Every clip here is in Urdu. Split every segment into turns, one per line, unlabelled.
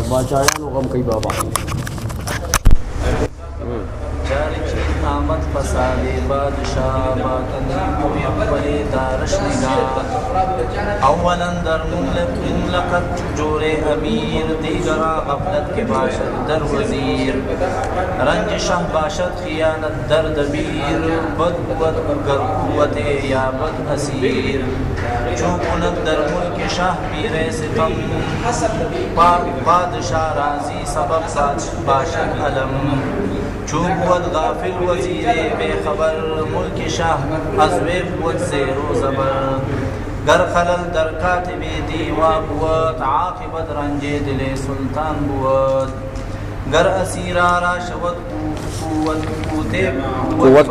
بادشاہانو غم کئی بابا
چاری چیز آمد فساد بادشاہ باطن مقبل دارش نگاہ اولا در مملکت جور امیر دیگرا غفلت کے باشد در وزیر رنج شاہ باشد خیانت در دبیر بد بود گر قوت یا بد اسیر چوکنت در ملک شاہ پیر ستم بادشاہ راضی سبب باشد علم چوب ود غافل وزیر بے خبر ملک شاہ ازوے بود زیر و زبر گر خلل در کاتب دیوا بود عاقبت رنج دل سلطان بود گر اسیرا را شود قوت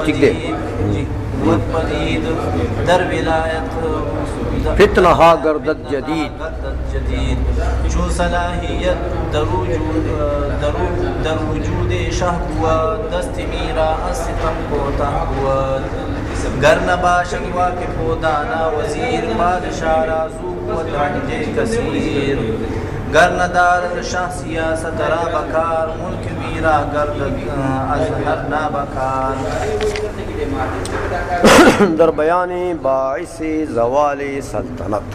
پدید در ولایت
فتنہا گردد جدید
چو صلاحیت در وجود شاہ بود دست میرا استم کوتا بود گر نباشد واقف و دانا وزیر بادشاہ را زو قوت رنج کثیر گر ندارد شاہ سیاست را بکار ملک میرا گردد از ہر نابکار
در بیان باعث زوال سلطنت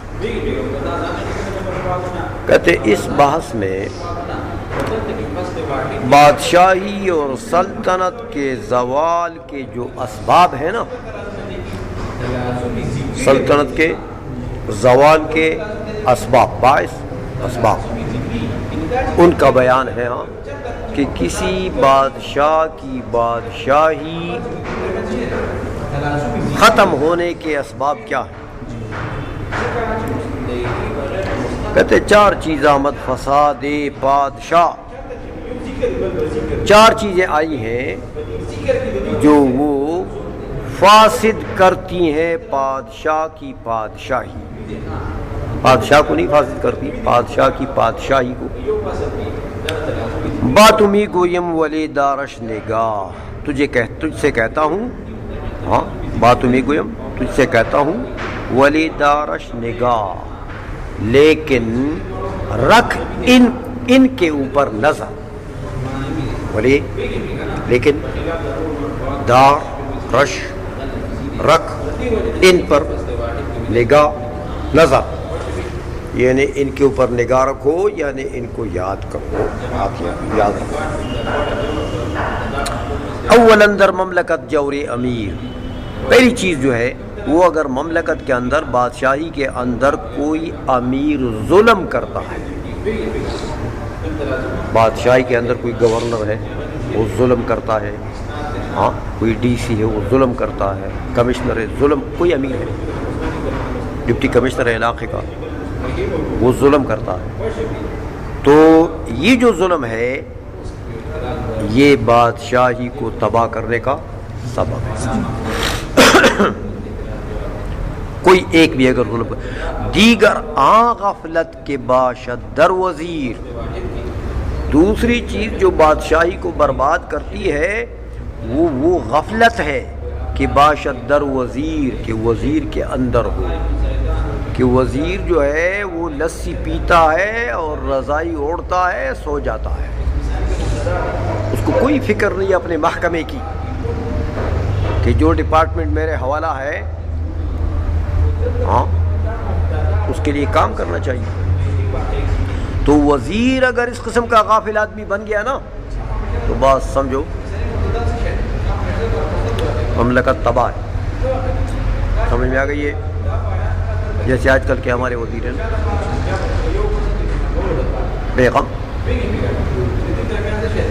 کہتے اس بحث میں بادشاہی اور سلطنت کے زوال کے جو اسباب ہیں نا، سلطنت کے زوال کے اسباب، باعث اسباب، ان کا بیان ہے ہاں کہ کسی بادشاہ کی بادشاہی ختم ہونے کے اسباب کیا ہیں۔ کہتے چار چیز آمد فساد بادشاہ، چار چیزیں آئی ہیں جو وہ فاسد کرتی ہیں بادشاہ کی بادشاہی، بادشاہ کو نہیں فاسد کرتی، بادشاہ کی بادشاہی کو۔ باتمی گویم ولی دارش نگاہ، تجھ سے کہتا ہوں، ہاں باتمی گویم تجھ سے کہتا ہوں ولی دارش نگاہ، لیکن رکھ ان کے اوپر نظر، ولی لیکن دار رش رکھ ان پر نگاہ نظر، یعنی ان کے اوپر نگاہ رکھو، یعنی ان کو یاد کرو، آپ یاد رکھو۔ اولا در مملکت جور امیر، پہلی چیز جو ہے وہ اگر مملکت کے اندر، بادشاہی کے اندر کوئی امیر ظلم کرتا ہے، بادشاہی کے اندر کوئی گورنر ہے وہ ظلم کرتا ہے، ہاں کوئی ڈی سی ہے وہ ظلم کرتا ہے، کمشنر ہے ظلم، کوئی امیر ہے ڈپٹی کمشنر ہے علاقے کا وہ ظلم کرتا ہے، تو یہ جو ظلم ہے یہ بادشاہی کو تباہ کرنے کا سبب ہے۔ کوئی ایک بھی اگر ظلم، دیگر غفلت کے باشد در وزیر، دوسری چیز جو بادشاہی کو برباد کرتی ہے وہ غفلت ہے کہ باشد در وزیر، کہ وزیر کے اندر ہو، کہ وزیر جو ہے وہ لسی پیتا ہے اور رضائی اوڑھتا ہے، سو جاتا ہے، اس کو کوئی فکر نہیں اپنے محکمے کی کہ جو ڈپارٹمنٹ میرے حوالہ ہے ہاں اس کے لیے کام کرنا چاہیے۔ تو وزیر اگر اس قسم کا غافل آدمی بن گیا نا تو بات سمجھو مملکت تباہ ہے۔ سمجھ میں آ گئی ہے؟ جیسے آج کل کے ہمارے وزیر ہیں بے غم،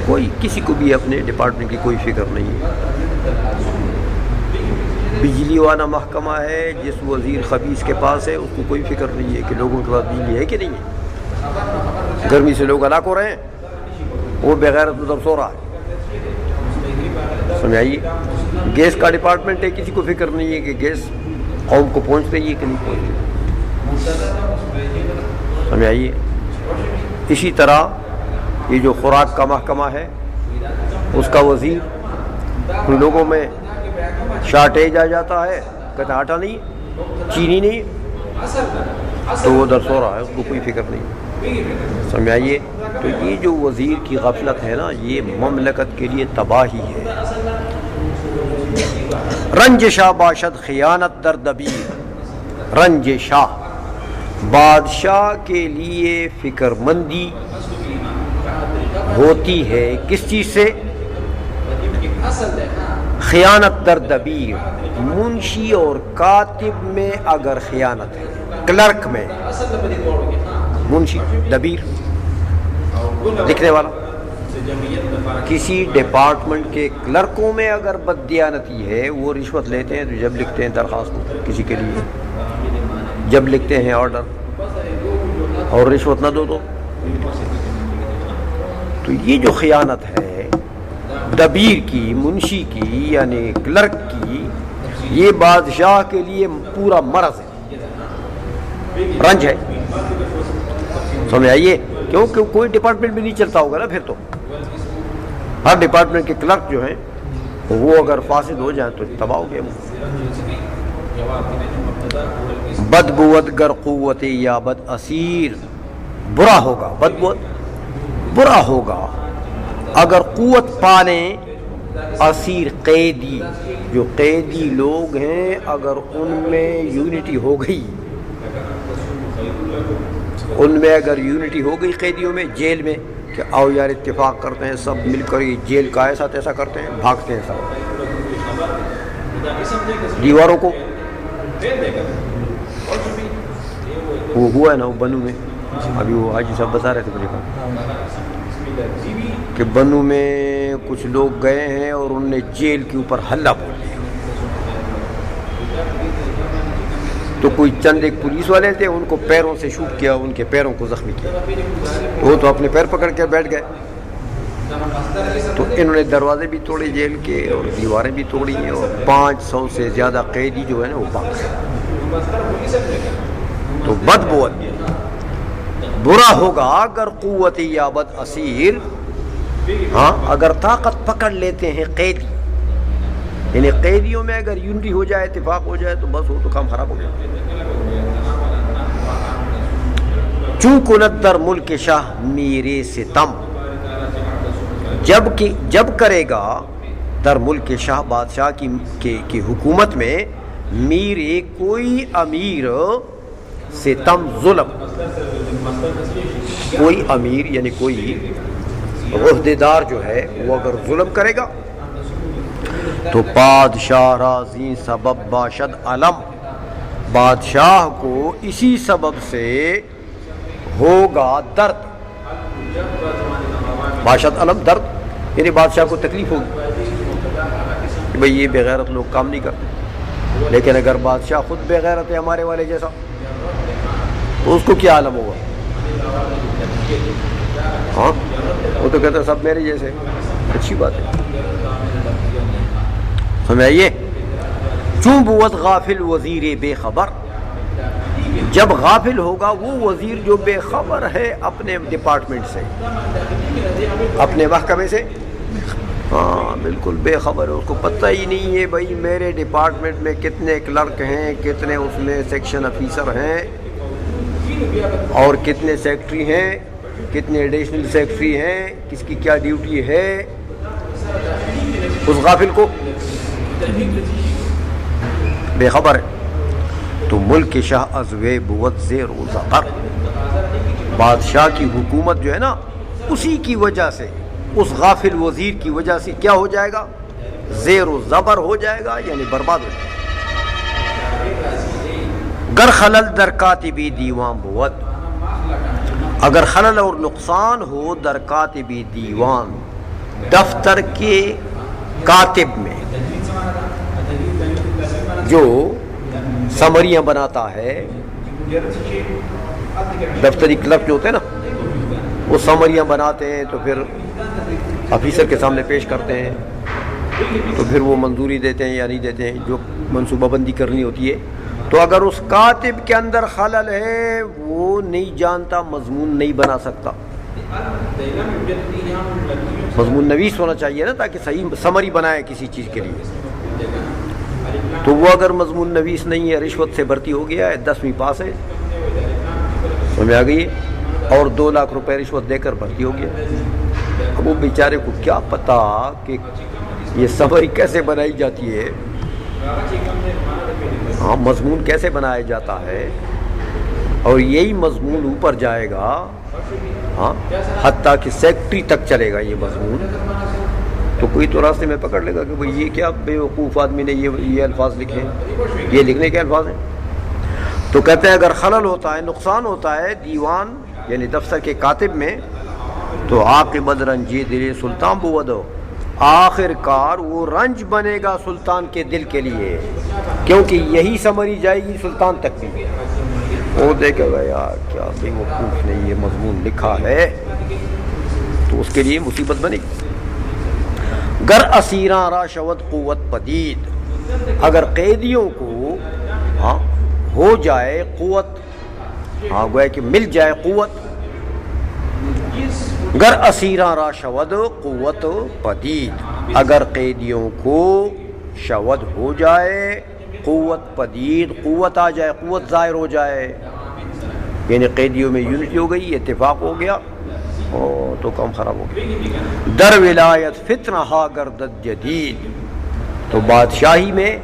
کوئی کسی کو بھی اپنے ڈپارٹمنٹ کی کوئی فکر نہیں ہے۔ بجلی والا محکمہ ہے، جس وزیر خبیث کے پاس ہے اس کو کوئی فکر نہیں ہے کہ لوگوں کے پاس بجلی ہے کہ نہیں ہے، گرمی سے لوگ ہلاک ہو رہے ہیں، وہ بغیرت مطلب سو رہا ہے۔ سمجھ آئیے؟ گیس کا ڈپارٹمنٹ ہے، کسی کو فکر نہیں ہے کہ گیس قوم کو پہنچ رہی ہے کہ نہیں پہنچ رہی۔ سمجھ آئیے؟ اسی طرح یہ جو خوراک کا محکمہ ہے اس کا وزیر ان لوگوں میں شارٹیج آ جاتا ہے، کہتا آٹا نہیں، چینی نہیں، تو وہ درس ہو رہا ہے، اس کو کوئی فکر نہیں. سمجھ آئیے؟ تو یہ جو وزیر کی غفلت ہے نا، یہ مملکت کے لیے تباہی ہے. رنج شاہ باشد خیانت در دبیر. رنج شاہ، بادشاہ کے لیے فکر مندی ہوتی ہے کس چیز سے؟ خیانت در دبیر. منشی اور کاتب میں اگر خیانت ہے، کلرک میں، منشی دبیر لکھنے والا، کسی ڈپارٹمنٹ کے کلرکوں میں اگر بددیانتی ہے، وہ رشوت لیتے ہیں. تو جب لکھتے ہیں درخواست کسی کے لیے، جب لکھتے ہیں آرڈر اور رشوت نہ دو تو یہ جو خیانت ہے دبیر کی، منشی کی، یعنی کلرک کی، یہ بادشاہ کے لیے پورا مرض ہے، رنج ہے. سمجھ آئیے؟ کیونکہ کوئی ڈپارٹمنٹ بھی نہیں چلتا ہوگا نا پھر تو. ہر ڈپارٹمنٹ کے کلرک جو ہیں وہ اگر فاسد ہو جائیں تو تباہ ہو گئے. بد بود گر قوت یا بد اسیر. برا ہوگا، بد بود برا ہوگا اگر قوت پالیں اسیر قیدی. جو قیدی لوگ ہیں اگر ان میں یونٹی ہو گئی، ان میں اگر یونٹی ہو گئی قیدیوں میں، جیل میں، کہ آؤ یار اتفاق کرتے ہیں سب مل کر یہ جیل کا ایسا تیسا کرتے ہیں، بھاگتے ہیں سب دیواروں کو. وہ ہوا ہے نا وہ بنو میں، ابھی وہ حاجی صاحب بتا رہے تھے مجھے کہ بنو میں کچھ لوگ گئے ہیں اور انہوں نے جیل کے اوپر حلہ بول دیا. تو کوئی چند ایک پولیس والے تھے، ان کو پیروں سے شوٹ کیا، ان کے پیروں کو زخمی کیا. وہ تو اپنے پیر پکڑ کے بیٹھ گئے. تو انہوں نے دروازے بھی توڑے جیل کے اور دیواریں بھی توڑی ہیں، اور 500 سے زیادہ قیدی جو ہے نا وہ بھاگ گئے. تو بد بود برا ہوگا اگر قوت یا بد اسیر. ہاں، اگر طاقت پکڑ لیتے ہیں قیدی، یعنی قیدیوں میں اگر یونٹی ہو جائے، اتفاق ہو جائے، تو بس وہ تو کام خراب ہو گیا. چوں کند در ملک شاہ میرے ستم. جب کرے گا در ملک شاہ، بادشاہ کی حکومت میں، میرے کوئی امیر ستم ظلم. کوئی امیر یعنی کوئی عہدیدار جو ہے وہ اگر ظلم کرے گا تو بادشاہ راضی سبب باشد علم. بادشاہ کو اسی سبب سے ہوگا درد. باشد علم درد، یعنی بادشاہ کو تکلیف ہوگی کہ بھئی یہ بے غیرت لوگ کام نہیں کرتے. لیکن اگر بادشاہ خود بے غیرت ہے ہمارے والے جیسا تو اس کو کیا عالم ہوگا؟ ہاں، وہ تو کہتا ہے سب میرے جیسے. اچھی بات ہے. سمجھ آئیے؟ چوں بود غافل وزیر بے خبر. جب غافل ہوگا وہ وزیر جو بے خبر ہے اپنے ڈپارٹمنٹ سے، اپنے محکمے سے، ہاں بالکل بے خبر ہے، اس کو پتہ ہی نہیں ہے بھائی میرے ڈپارٹمنٹ میں کتنے کلرک ہیں، کتنے اس میں سیکشن آفیسر ہیں، اور کتنے سیکٹری ہیں، کتنے ایڈیشنل سیکٹری ہیں، کس کی کیا ڈیوٹی ہے. اس غافل کو بے خبر ہے. تو ملک شاہ ازوے بود زیر و زبر. بادشاہ کی حکومت جو ہے نا، اسی کی وجہ سے، اس غافل وزیر کی وجہ سے کیا ہو جائے گا؟ زیر و زبر ہو جائے گا، یعنی برباد ہو جائے گا. گر خلل در کاتبی دیوان بود. اگر خلل اور نقصان ہو در کاتبی دیوان، دفتر کے کاتب میں، جو سمریاں بناتا ہے، دفتری کلرک جو ہوتے ہیں نا، وہ سمریاں بناتے ہیں تو پھر آفیسر کے سامنے پیش کرتے ہیں، تو پھر وہ منظوری دیتے ہیں یا نہیں دیتے ہیں، جو منصوبہ بندی کرنی ہوتی ہے. تو اگر اس کاتب کے اندر خلل ہے، وہ نہیں جانتا، مضمون نہیں بنا سکتا. مضمون نویس ہونا چاہیے نا، تاکہ صحیح سمری بنائے کسی چیز کے لیے. تو وہ اگر مضمون نویس نہیں ہے، رشوت سے بھرتی ہو گیا ہے، 10ویں پاس ہے، سمجھ آ گئی. اور 2 لاکھ روپے رشوت دے کر بھرتی ہو گیا. اب وہ بیچارے کو کیا پتا کہ یہ سمری کیسے بنائی جاتی ہے, ہاں مضمون کیسے بنایا جاتا ہے, اور یہی مضمون اوپر جائے گا, ہاں حتیٰ کہ سیکٹری تک چلے گا یہ مضمون. تو کوئی تو راستے میں پکڑ لے گا کہ بھئی یہ کیا بے وقوف آدمی نے یہ الفاظ لکھے, یہ لکھنے کے الفاظ ہیں. تو کہتے ہیں اگر خلل ہوتا ہے, نقصان ہوتا ہے دیوان یعنی دفتر کے کاتب میں, تو عاقبت رنجی دل سلطان بودو, آخر کار وہ رنج بنے گا سلطان کے دل کے لیے, کیونکہ یہی سمری جائے گی سلطان تک بھی. وہ دیکھے گا یار کیا بے وقوف نے یہ مضمون لکھا ہے, تو اس کے لیے مصیبت بنے گی. گر اسیراں را شود قوت پدید, اگر قیدیوں کو ہاں ہو جائے قوت, ہاں گویا کہ مل جائے قوت. گر اسیراں را شود قوت پدید, اگر قیدیوں کو شود ہو جائے قوت پدید, قوت آ جائے, قوت ظاہر ہو جائے, یعنی قیدیوں میں یونٹی ہو گئی, اتفاق ہو گیا, تو کام خراب ہو گیا. در ولایت فتنہ ہا گردد جدید, تو بادشاہی میں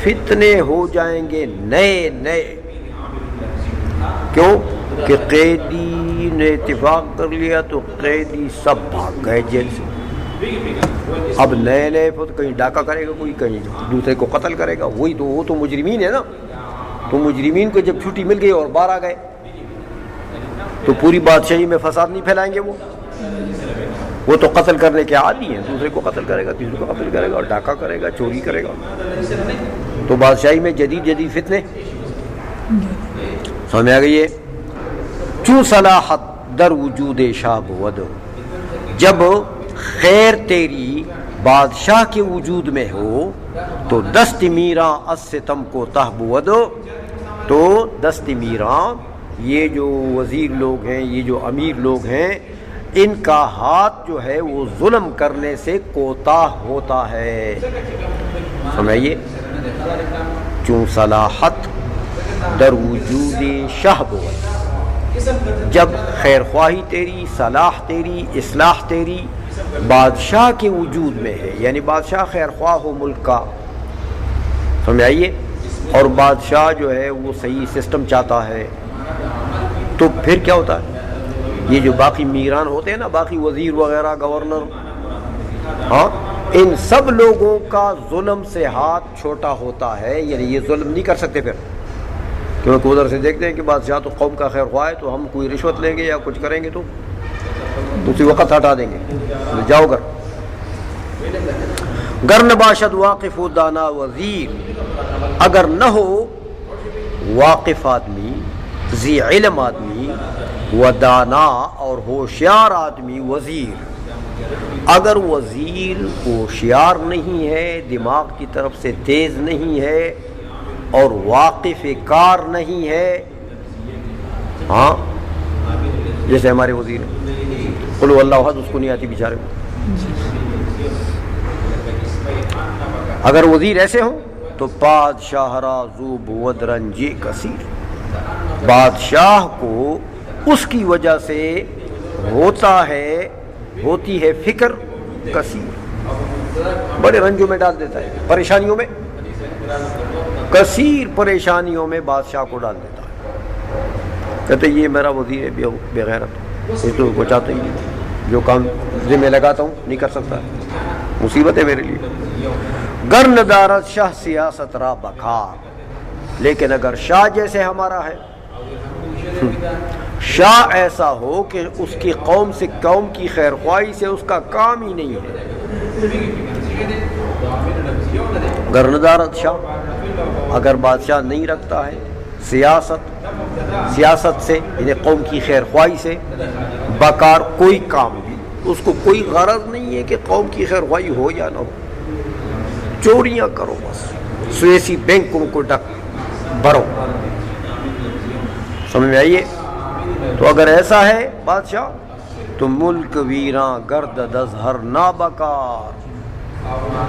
فتنے ہو جائیں گے نئے نئے. کیوں کہ قیدی نے اتفاق کر لیا تو قیدی سب بھاگ گئے جیل سے. اب نئے نئے کہیں ڈاکہ کرے گا, کوئی کہیں دوسرے کو قتل کرے گا, وہی تو وہ تو مجرمین ہے نا. تو مجرمین کو جب چھٹی مل گئی اور باہر آ گئے تو پوری بادشاہی میں فساد نہیں پھیلائیں گے. وہ تو قتل کرنے کے عادی ہیں, دوسرے کو قتل کرے گا, تیسرے کو قتل کرے گا, اور ڈاکہ کرے گا, چوری کرے گا. تو بادشاہی میں جدید جدید فتنے. سمجھ آ گئی ہے. چوں صلاحت در وجود شاہ بود, جب خیر تیری بادشاہ کے وجود میں ہو تو دست میراں از ستم کو تہ بود. تو دست میراں یہ جو وزیر لوگ ہیں, یہ جو امیر لوگ ہیں, ان کا ہاتھ جو ہے وہ ظلم کرنے سے کوتاہ ہوتا ہے. سمجھئے, چون صلاحت در وجود شاہ بود, جب خیر خواہی تیری, صلاح تیری, اصلاح تیری بادشاہ کے وجود میں ہے, یعنی بادشاہ خیر خواہ ہو ملک کا, سمجھائیے, اور بادشاہ جو ہے وہ صحیح سسٹم چاہتا ہے, تو پھر کیا ہوتا ہے. یہ جو باقی میران ہوتے ہیں نا, باقی وزیر وغیرہ, گورنر, ہاں ان سب لوگوں کا ظلم سے ہاتھ چھوٹا ہوتا ہے, یعنی یہ ظلم نہیں کر سکتے پھر, کیونکہ ادھر سے دیکھتے ہیں کہ بادشاہ تو قوم کا خیر خواہ ہے, تو ہم کوئی رشوت لیں گے یا کچھ کریں گے تو اسی وقت ہٹا دیں گے, جاؤ گر. گر نباشد واقف و دانا وزیر, اگر نہ ہو واقف آدمی, ذی علم آدمی, و دانا اور ہوشیار آدمی وزیر. اگر وزیر ہوشیار نہیں ہے, دماغ کی طرف سے تیز نہیں ہے, اور واقف کار نہیں ہے, ہاں جیسے ہمارے وزیر ہیں, قل هو اللہ احد, اس کو نہیں آتی بیچارے کو. اگر وزیر ایسے ہوں تو بادشاہ را ذو بود رنجی کثیر, بادشاہ کو اس کی وجہ سے ہوتی ہے فکر کثیر, بڑے رنجوں میں ڈال دیتا ہے, پریشانیوں میں, کثیر پریشانیوں میں بادشاہ کو ڈال دیتا ہے. کہتے یہ میرا وزیر ہے بے غیرت, یہ تو وہ چاہتا ہی نہیں, جو کام ذمہ لگاتا ہوں نہیں کر سکتا, مصیبت ہے میرے لیے. گر ندارت شاہ سیاست را بکار, لیکن اگر شاہ جیسے ہمارا ہے, شاہ ایسا ہو کہ اس کی قوم کی خیر خواہی سے اس کا کام ہی نہیں ہے. گر ندارت شاہ, اگر بادشاہ نہیں رکھتا ہے سیاست سے, یعنی قوم کی خیر خواہی سے, بکار کوئی کام بھی, اس کو کوئی غرض نہیں ہے کہ قوم کی خیر خواہی ہو یا نہ ہو, چوریاں کرو بس, سویسی بینکوں کو بھرو. سمجھ میں آئیے. تو اگر ایسا ہے بادشاہ تو ملک ویراں گرد دزہر نابکار,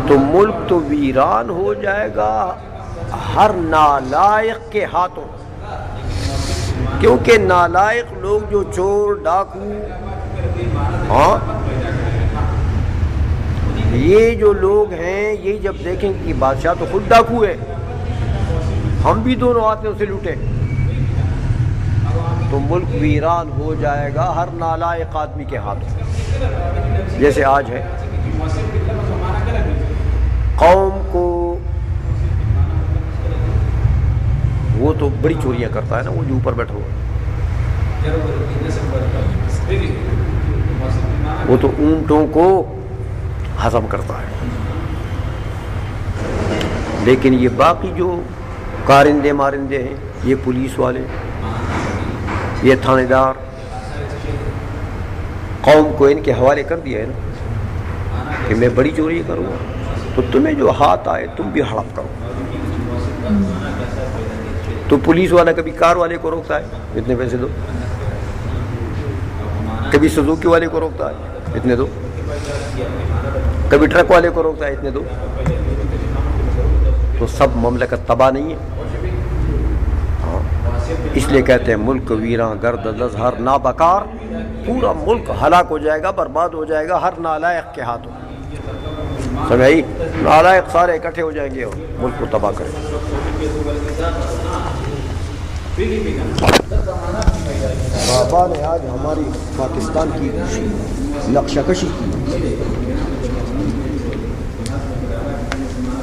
تو ملک تو ویران ہو جائے گا ہر نالائق کے ہاتھوں. کیونکہ نالائق لوگ جو چور ڈاکو ہاں یہ جو لوگ ہیں یہ جب دیکھیں کہ بادشاہ تو خود ڈاکو ہے، ہم بھی دونوں ہاتھوں سے لوٹے، تو ملک ویران ہو جائے گا ہر نالائق آدمی کے ہاتھوں. جیسے آج ہے قوم کو، وہ تو بڑی چوریاں کرتا ہے نا، وہ جو اوپر بیٹھا ہوا، وہ تو اونٹوں کو ہضم کرتا ہے، لیکن یہ باقی جو کارندے مارندے ہیں، یہ پولیس والے، یہ تھانے دار، قوم کو ان کے حوالے کر دیا ہے نا کہ میں بڑی چوری کروں گا، تو تمہیں جو ہاتھ آئے تم بھی ہڑپ کرو. تو پولیس والا کبھی کار والے کو روکتا ہے اتنے پیسے دو، کبھی سزوکی والے کو روکتا ہے اتنے دو، کبھی ٹرک والے کو روکتا ہے اتنے دو. تو سب مملکت تباہ نہیں ہے. ہاں اس لیے کہتے ہیں ملک ویراں گرد ازہر نابکار، پورا ملک ہلاک ہو جائے گا، برباد ہو جائے گا ہر نالائق کے ہاتھوں. سمجھائی؟ نالائق سارے اکٹھے ہو جائیں گے اور ملک کو تباہ کریں گے. بابا نے آج ہماری پاکستان کی نقشہ کشی کی.